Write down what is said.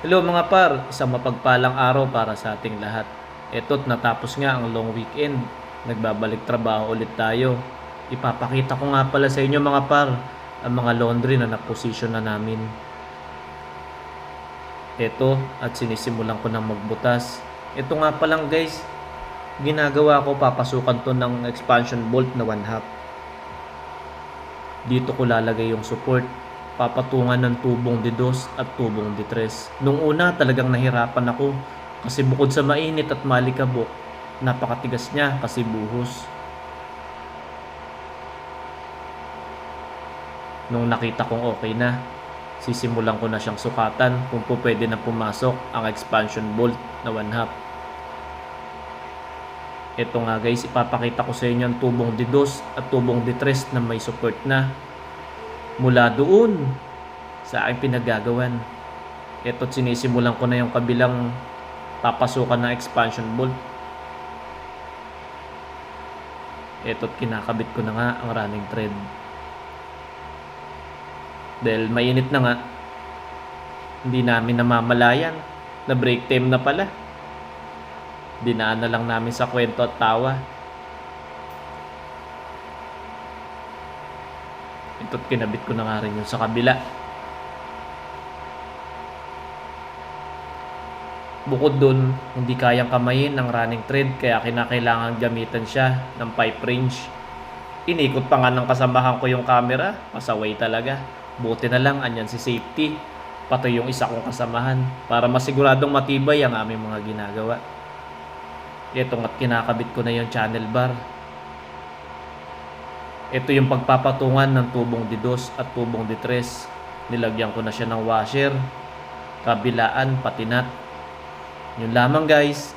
Hello mga par, isang mapagpalang araw para sa ating lahat. Eto't natapos nga ang long weekend. Nagbabalik trabaho ulit tayo. Ipapakita ko nga pala sa inyo mga par, ang mga laundry na naposisyon na namin. Ito at sinisimulan ko ng magbutas. Ito nga palang guys, ginagawa ko, papasukan to ng expansion bolt na 1/2. Dito ko lalagay yung support, papatungan ng tubong D2 at tubong D3. Nung una talagang nahirapan ako kasi bukod sa mainit at malikabok, napakatigas niya kasi buhos. Nung nakita kong okay na, sisimulan ko na siyang sukatan kung pwede na pumasok ang expansion bolt na 1/2. Ito nga guys, ipapakita ko sa inyo ang tubong D2 at tubong D3 na may support na mula doon sa aking pinagagawan. Ito't sinisimulan ko na yung kabilang papasukan ng expansion bolt. Ito't kinakabit ko na nga ang running thread. Dahil mainit na nga, hindi namin namamalayan na break time na pala. Dinaan na lang namin sa kwento at tawa. Ito't kinabit ko na nga rin yung sa kabila. Bukod dun, hindi kayang kamayin ng running thread kaya kinakailangan gamitan siya ng pipe wrench. Inikot pa nga ng kasamahan ko yung camera, pasaway talaga. Buti na lang andyan si safety, pati yung isa kong kasamahan para masiguradong matibay ang aming mga ginagawa. Ito nga't kinakabit ko na yung channel bar. Ito yung pagpapatungan ng tubong D2 at tubong D3. Nilagyan ko na siya ng washer, kabilaan, pati nut. Yun lamang guys.